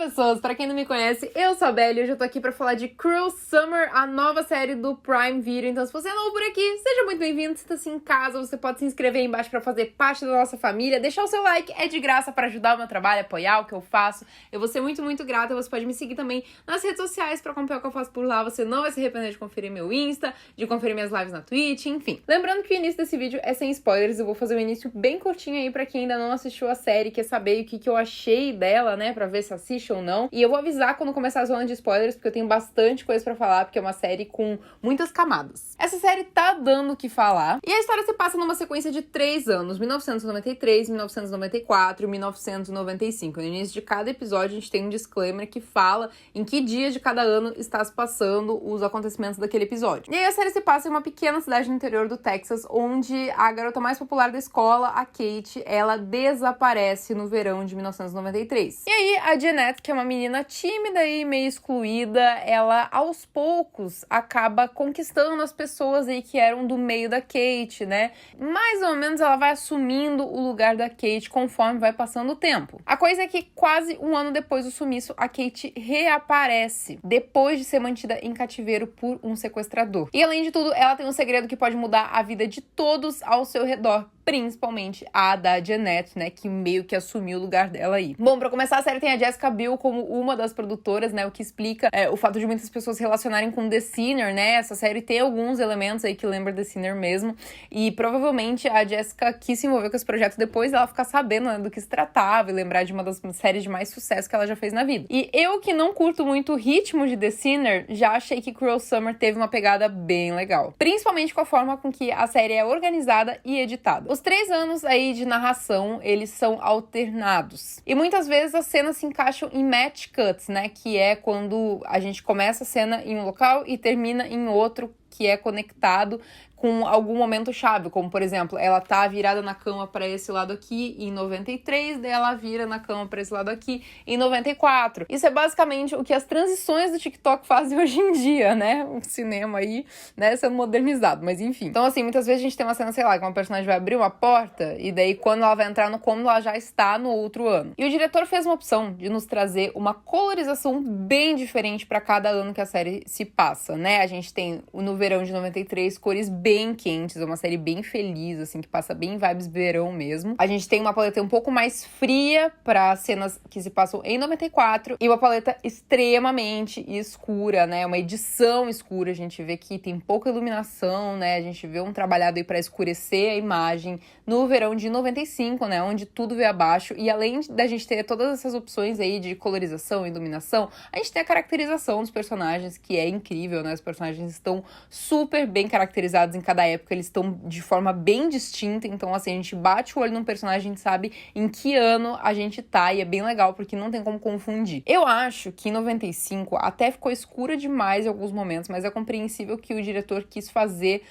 pessoas! Pra quem não me conhece, eu sou a Belle e hoje eu tô aqui pra falar de Cruel Summer, a nova série do Prime Video. Então, se você é novo por aqui, seja muito bem-vindo. Se tá assim em casa, você pode se inscrever aí embaixo pra fazer parte da nossa família. Deixar o seu like é de graça pra ajudar o meu trabalho, apoiar o que eu faço. Eu vou ser muito, muito grata. Você pode me seguir também nas redes sociais pra acompanhar o que eu faço por lá. Você não vai se arrepender de conferir meu Insta, de conferir minhas lives na Twitch, enfim. Lembrando que o início desse vídeo é sem spoilers. Eu vou fazer um início bem curtinho aí pra quem ainda não assistiu a série, quer saber o que eu achei dela, né, pra ver se assiste ou não. E eu vou avisar quando começar a zona de spoilers, porque eu tenho bastante coisa pra falar, porque é uma série com muitas camadas. Essa série tá dando o que falar, e a história se passa numa sequência de 3 anos, 1993, 1994 e 1995. No início de cada episódio a gente tem um disclaimer que fala em que dia de cada ano está se passando os acontecimentos daquele episódio. E aí a série se passa em uma pequena cidade no interior do Texas, onde a garota mais popular da escola, a Kate, ela desaparece no verão de 1993. E aí a Jeanette, que é uma menina tímida e meio excluída, ela aos poucos acaba conquistando as pessoas aí que eram do meio da Kate, né? Mais ou menos ela vai assumindo o lugar da Kate conforme vai passando o tempo. A coisa é que quase um ano depois do sumiço, a Kate reaparece, depois de ser mantida em cativeiro por um sequestrador. E além de tudo, ela tem um segredo que pode mudar a vida de todos ao seu redor, principalmente a da Jeanette, né, que meio que assumiu o lugar dela aí. Bom, pra começar, a série tem a Jessica Biel como uma das produtoras, né, o que explica o fato de muitas pessoas se relacionarem com The Sinner, né, essa série tem alguns elementos aí que lembram The Sinner mesmo, e provavelmente a Jessica quis se envolver com esse projeto depois dela ficar sabendo, né, do que se tratava e lembrar de uma das séries de mais sucesso que ela já fez na vida. E eu, que não curto muito o ritmo de The Sinner, já achei que Cruel Summer teve uma pegada bem legal, principalmente com a forma com que a série é organizada e editada. Os 3 anos aí de narração, eles são alternados. E muitas vezes as cenas se encaixam em match cuts, né? Que é quando a gente começa a cena em um local e termina em outro, que é conectado com algum momento chave, como por exemplo, ela tá virada na cama para esse lado aqui em 93, daí ela vira na cama para esse lado aqui em 94. Isso é basicamente o que as transições do TikTok fazem hoje em dia, né? O cinema aí, né, sendo modernizado, mas enfim. Então assim, muitas vezes a gente tem uma cena, sei lá, que uma personagem vai abrir uma porta e daí quando ela vai entrar no cômodo, ela já está no outro ano. E o diretor fez uma opção de nos trazer uma colorização bem diferente para cada ano que a série se passa, né? A gente tem no verão de 93 cores bem quentes, é uma série bem feliz, assim, que passa bem vibes verão mesmo. A gente tem uma paleta um pouco mais fria para cenas que se passam em 94 e uma paleta extremamente escura, né? Uma edição escura, a gente vê que tem pouca iluminação, né? A gente vê um trabalhado aí para escurecer a imagem no verão de 95, né? Onde tudo veio abaixo e além da gente ter todas essas opções aí de colorização e iluminação, a gente tem a caracterização dos personagens, que é incrível, né? Os personagens estão super bem caracterizados em cada época, eles estão de forma bem distinta, então assim, a gente bate o olho num personagem, a gente sabe em que ano a gente tá, e é bem legal, porque não tem como confundir. Eu acho que em 95 até ficou escura demais em alguns momentos, mas é compreensível que o diretor quis fazer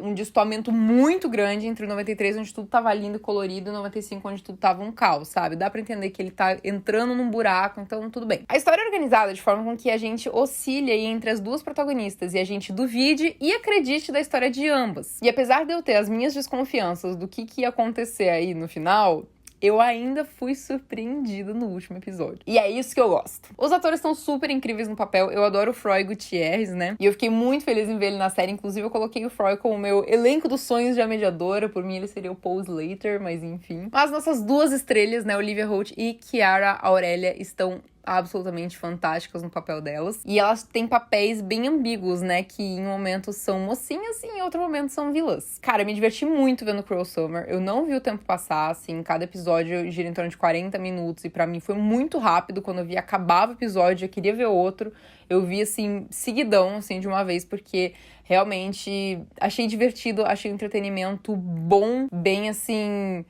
um destoamento muito grande entre o 93, onde tudo tava lindo e colorido, e o 95, onde tudo tava um caos, sabe? Dá pra entender que ele tá entrando num buraco, então tudo bem. A história é organizada de forma com que a gente oscile aí entre as duas protagonistas, e a gente duvide e acredite da história de ambas. E apesar de eu ter as minhas desconfianças do que ia acontecer aí no final, eu ainda fui surpreendida no último episódio. E é isso que eu gosto. Os atores estão super incríveis no papel. Eu adoro o Froy Gutierrez, né? E eu fiquei muito feliz em ver ele na série. Inclusive, eu coloquei o Froy como meu elenco dos sonhos de A Mediadora. Por mim, ele seria o Paul Slater, mas enfim. Mas nossas duas estrelas, né? Olivia Holt e Chiara Aurélia, estão absolutamente fantásticas no papel delas. E elas têm papéis bem ambíguos, né? Que em um momento são mocinhas e em outro momento são vilãs. Cara, eu me diverti muito vendo Cruel Summer. Eu não vi o tempo passar, assim. Cada episódio gira em torno de 40 minutos. E pra mim foi muito rápido. Quando eu vi, acabava o episódio, eu queria ver outro. Eu vi, assim, seguidão, assim, de uma vez, porque realmente achei divertido, achei um entretenimento bom, bem, assim,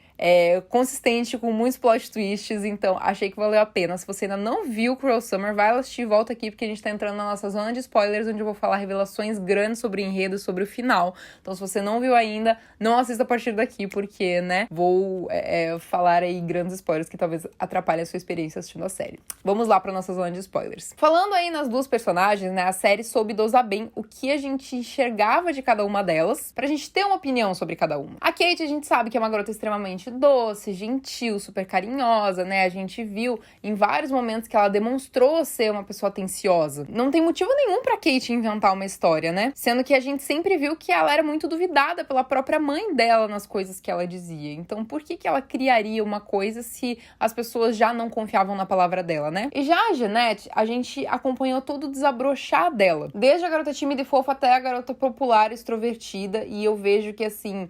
consistente, com muitos plot twists, então achei que valeu a pena. Se você ainda não viu Cruel Summer, vai assistir e volta aqui, porque a gente tá entrando na nossa zona de spoilers, onde eu vou falar revelações grandes sobre o enredo e sobre o final. Então, se você não viu ainda, não assista a partir daqui, porque, né, vou falar aí grandes spoilers que talvez atrapalhem a sua experiência assistindo a série. Vamos lá pra nossa zona de spoilers. Falando aí nas duas personagens, né, a série soube dosar bem o que a gente enxergava de cada uma delas, pra gente ter uma opinião sobre cada uma. A Kate, a gente sabe que é uma garota extremamente doce, gentil, super carinhosa, né? A gente viu em vários momentos que ela demonstrou ser uma pessoa atenciosa. Não tem motivo nenhum pra Kate inventar uma história, né? Sendo que a gente sempre viu que ela era muito duvidada pela própria mãe dela nas coisas que ela dizia. Então, por que ela criaria uma coisa se as pessoas já não confiavam na palavra dela, né? E já a Jeanette, a gente acompanhou todo o desabrochar dela. Desde a garota tímida e fofa até a garota popular, extrovertida. E eu vejo que, assim,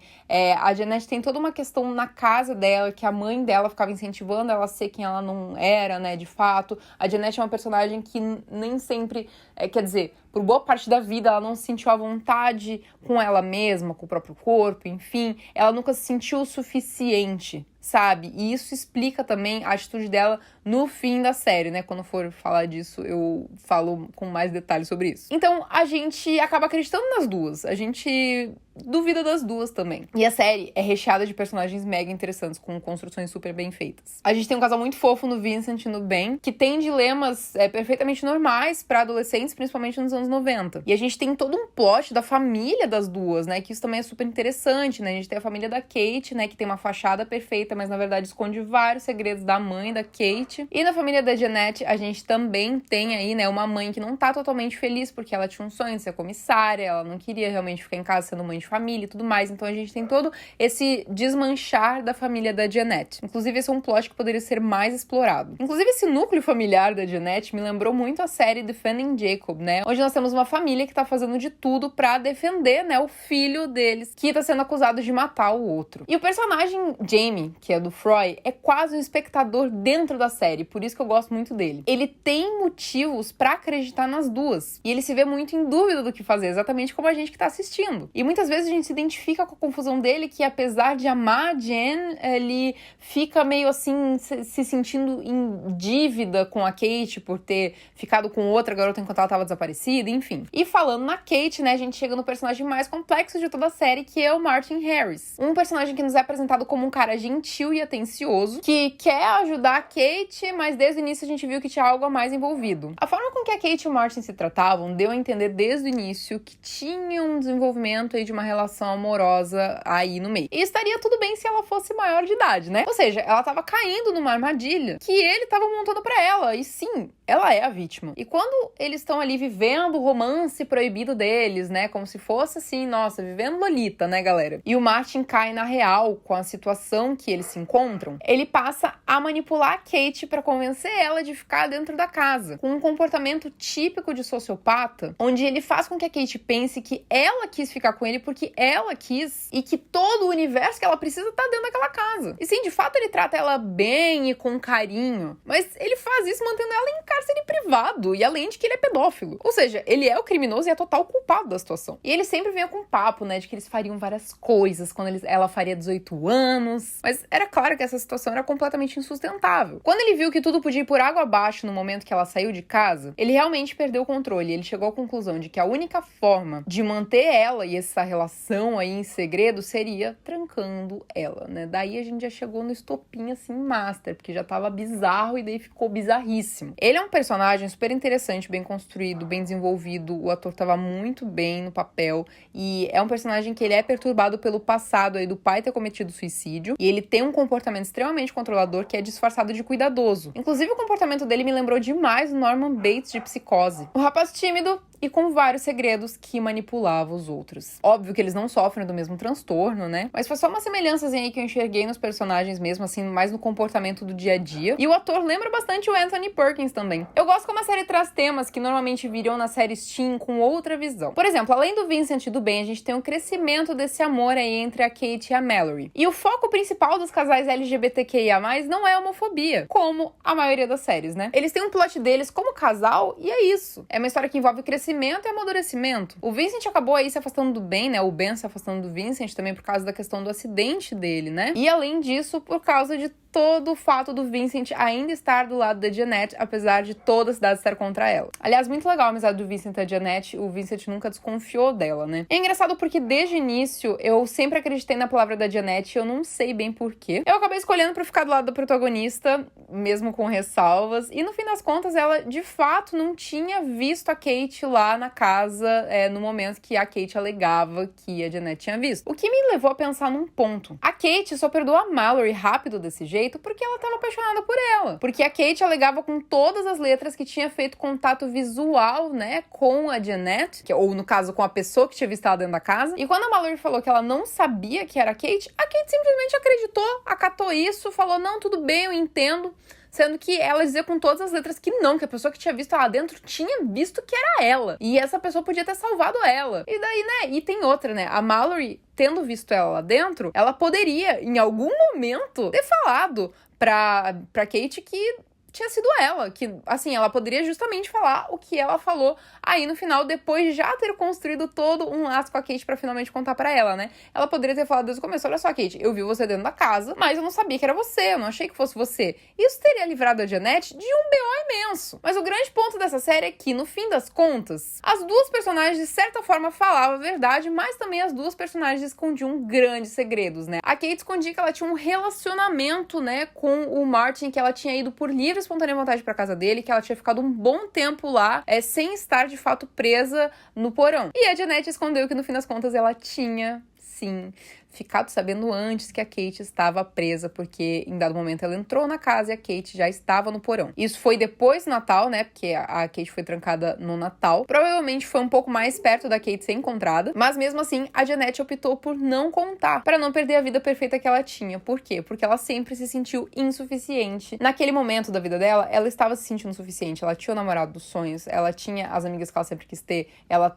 a Jeanette tem toda uma questão na casa dela, que a mãe dela ficava incentivando ela a ser quem ela não era, né, de fato. A Jeanette é uma personagem que nem sempre, quer dizer, por boa parte da vida, ela não se sentiu à vontade com ela mesma, com o próprio corpo, enfim. Ela nunca se sentiu o suficiente, sabe? E isso explica também a atitude dela no fim da série, né? Quando for falar disso, eu falo com mais detalhes sobre isso. Então, a gente acaba acreditando nas duas. A gente duvida das duas também. E a série é recheada de personagens mega interessantes, com construções super bem feitas. A gente tem um casal muito fofo no Vincent e no Ben, que tem dilemas perfeitamente normais para adolescentes, principalmente nos anos 90. E a gente tem todo um plot da família das duas, né? Que isso também é super interessante, né? A gente tem a família da Kate, né? Que tem uma fachada perfeita, mas na verdade esconde vários segredos da mãe da Kate. E na família da Jeanette, a gente também tem aí, né? Uma mãe que não tá totalmente feliz, porque ela tinha um sonho de ser comissária, ela não queria realmente ficar em casa sendo mãe de família e tudo mais. Então a gente tem todo esse desmanchar da família da Jeanette. Inclusive, esse é um plot que poderia ser mais explorado. Inclusive, esse núcleo familiar da Jeanette me lembrou muito a série Defending Jacob, né? Onde nós temos uma família que tá fazendo de tudo pra defender, né, o filho deles, que tá sendo acusado de matar o outro. E o personagem Jamie, que é do Froy, é quase um espectador dentro da série, por isso que eu gosto muito dele. Ele tem motivos pra acreditar nas duas, e ele se vê muito em dúvida do que fazer, exatamente como a gente que tá assistindo. E muitas vezes a gente se identifica com a confusão dele, que apesar de amar a Jen, ele fica meio assim, se sentindo em dívida com a Kate por ter ficado com outra garota enquanto ela tava desaparecida, enfim. E falando na Kate, né, a gente chega no personagem mais complexo de toda a série, que é o Martin Harris. Um personagem que nos é apresentado como um cara gentil e atencioso, que quer ajudar a Kate, mas desde o início a gente viu que tinha algo a mais envolvido. A forma com que a Kate e o Martin se tratavam deu a entender desde o início que tinha um desenvolvimento aí de uma relação amorosa aí no meio. E estaria tudo bem se ela fosse maior de idade, né? Ou seja, ela tava caindo numa armadilha que ele tava montando pra ela. E sim, ela é a vítima. E quando eles estão ali vivendo o romance proibido deles, né? Como se fosse assim, nossa, vivendo Lolita, né, galera? E o Martin cai na real com a situação que eles se encontram. Ele passa a manipular a Kate pra convencer ela de ficar dentro da casa. Com um comportamento típico de sociopata, onde ele faz com que a Kate pense que ela quis ficar com ele porque ela quis e que todo o universo que ela precisa tá dentro daquela casa. E sim, de fato ele trata ela bem e com carinho, mas ele faz isso mantendo ela em cárcere privado, e além de que ele é pedófilo. Ou seja, ele é o criminoso e é total culpado da situação. E ele sempre vinha com um papo, né, de que eles fariam várias coisas quando ela faria 18 anos, mas era claro que essa situação era completamente insustentável. Quando ele viu que tudo podia ir por água abaixo no momento que ela saiu de casa, ele realmente perdeu o controle. Ele chegou à conclusão de que a única forma de manter ela e essa relação aí em segredo seria trancando ela, né? Daí a gente já chegou no estopim, assim, master, porque já tava bizarro e daí ficou bizarríssimo. Ele é um personagem super interessante, bem construído, bem desenvolvido, o ator tava muito bem no papel, e é um personagem que ele é perturbado pelo passado aí do pai ter cometido suicídio, e ele tem um comportamento extremamente controlador que é disfarçado de cuidadoso. Inclusive, o comportamento dele me lembrou demais o Norman Bates de Psicose. Um rapaz tímido e com vários segredos que manipulava os outros. Óbvio que eles não sofrem do mesmo transtorno, né? Mas foi só uma semelhançazinha aí que eu enxerguei nos personagens mesmo, assim, mais no comportamento do dia a dia. E o ator lembra bastante o Anthony Perkins também. Eu gosto como a série traz temas que normalmente viriam na série Teen com outra visão. Por exemplo, além do Vincent e do Ben, a gente tem um crescimento desse amor aí entre a Kate e a Mallory. E o foco principal dos casais LGBTQIA+, não é a homofobia, como a maioria das séries, né? Eles têm um plot deles como casal e é isso. É uma história que envolve crescimento e amadurecimento. O Vincent acabou aí se afastando do Ben, né? O Ben se afastando do Vincent também por causa da questão do acidente dele, né? E além disso, por causa de todo o fato do Vincent ainda estar do lado da Janet, apesar de toda a cidade estar contra ela. Aliás, muito legal a amizade do Vincent e da Janet, o Vincent nunca desconfiou dela, né? É engraçado porque desde o início eu sempre acreditei na palavra da Janet e eu não sei bem porquê. Eu acabei escolhendo pra ficar do lado da protagonista, mesmo com ressalvas, e no fim das contas ela de fato não tinha visto a Kate lá na casa no momento que a Kate alegava que a Janet tinha visto. O que me levou a pensar num ponto. A Kate só perdoou a Mallory rápido desse jeito porque ela estava apaixonada por ela. Porque a Kate alegava com todas as letras que tinha feito contato visual, né, com a Janet, ou no caso com a pessoa que tinha visto ela dentro da casa. E quando a Mallory falou que ela não sabia que era a Kate simplesmente acreditou, acatou isso, falou, não, tudo bem, eu entendo. Sendo que ela dizia com todas as letras que não, que a pessoa que tinha visto ela dentro tinha visto que era ela. E essa pessoa podia ter salvado ela. E daí, né, e tem outra, né, a Mallory, tendo visto ela lá dentro, ela poderia, em algum momento, ter falado pra Kate que tinha sido ela, que, assim, ela poderia justamente falar o que ela falou aí no final, depois de já ter construído todo um laço com a Kate pra finalmente contar pra ela, né? Ela poderia ter falado desde o começo, olha só, Kate, eu vi você dentro da casa, mas eu não sabia que era você, eu não achei que fosse você. Isso teria livrado a Janet de um BO imenso. Mas o grande ponto dessa série é que, no fim das contas, as duas personagens, de certa forma, falavam a verdade, mas também as duas personagens escondiam grandes segredos, né? A Kate escondia que ela tinha um relacionamento, né, com o Martin, que ela tinha ido por livre espontânea vontade pra casa dele, que ela tinha ficado um bom tempo lá, sem estar de fato presa no porão. E a Janet escondeu que no fim das contas ela tinha, sim, ficado sabendo antes que a Kate estava presa, porque em dado momento ela entrou na casa e a Kate já estava no porão. Isso foi depois do Natal, né, porque a Kate foi trancada no Natal. Provavelmente foi um pouco mais perto da Kate ser encontrada, mas mesmo assim a Janet optou por não contar, para não perder a vida perfeita que ela tinha. Por quê? Porque ela sempre se sentiu insuficiente. Naquele momento da vida dela, ela estava se sentindo insuficiente, ela tinha o namorado dos sonhos, ela tinha as amigas que ela sempre quis ter, ela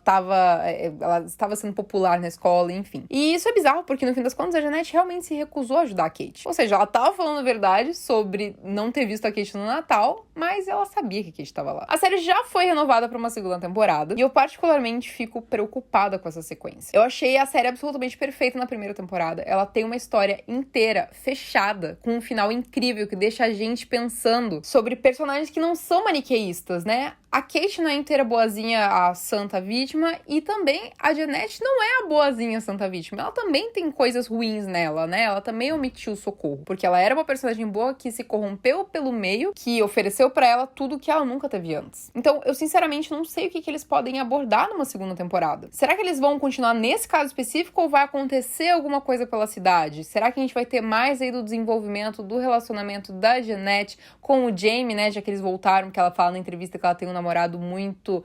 estava sendo popular na escola, enfim. E isso é bizarro, porque no fim das contas, a Janet realmente se recusou a ajudar a Kate. Ou seja, ela tava falando a verdade sobre não ter visto a Kate no Natal, mas ela sabia que a Kate estava lá. A série já foi renovada para uma segunda temporada, e eu particularmente fico preocupada com essa sequência. Eu achei a série absolutamente perfeita na primeira temporada. Ela tem uma história inteira, fechada, com um final incrível, que deixa a gente pensando sobre personagens que não são maniqueístas, né? A Kate não é inteira boazinha, a santa vítima, e também a Janet não é a boazinha santa vítima. Ela também tem coisas ruins nela, né? Ela também omitiu socorro, porque ela era uma personagem boa que se corrompeu pelo meio, que ofereceu pra ela tudo que ela nunca teve antes. Então, eu sinceramente não sei o que eles podem abordar numa segunda temporada. Será que eles vão continuar nesse caso específico ou vai acontecer alguma coisa pela cidade? Será que a gente vai ter mais aí do desenvolvimento do relacionamento da Janet com o Jamie, né? Já que eles voltaram, que ela fala na entrevista que ela tem um namorado muito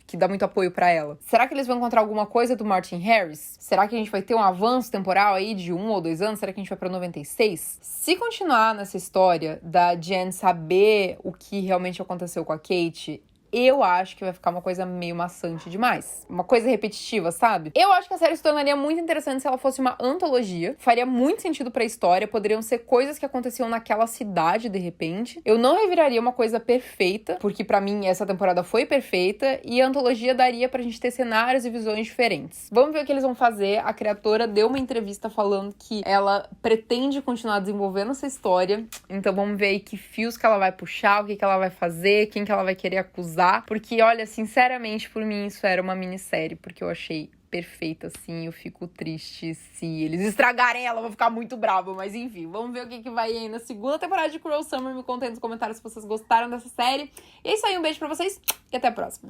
que dá muito apoio pra ela. Será que eles vão encontrar alguma coisa do Martin Harris? Será que a gente vai ter um avanço temporal aí de 1 ou 2 anos? Será que a gente vai pra 96? Se continuar nessa história da Jen saber o que realmente aconteceu com a Kate, eu acho que vai ficar uma coisa meio maçante demais. Uma coisa repetitiva, sabe? Eu acho que a série se tornaria muito interessante se ela fosse uma antologia. Faria muito sentido pra história. Poderiam ser coisas que aconteciam naquela cidade, de repente. Eu não reviraria uma coisa perfeita, porque pra mim essa temporada foi perfeita. E a antologia daria pra gente ter cenários e visões diferentes. Vamos ver o que eles vão fazer. A criadora deu uma entrevista falando que ela pretende continuar desenvolvendo essa história. Então vamos ver aí que fios que ela vai puxar, o que ela vai fazer, quem que ela vai querer acusar. Porque, olha, sinceramente, por mim, isso era uma minissérie, porque eu achei perfeita, assim, eu fico triste se eles estragarem ela, eu vou ficar muito brava, mas enfim, vamos ver o que vai aí na segunda temporada de Cruel Summer. Me contem nos comentários se vocês gostaram dessa série. E é isso aí, um beijo pra vocês e até a próxima.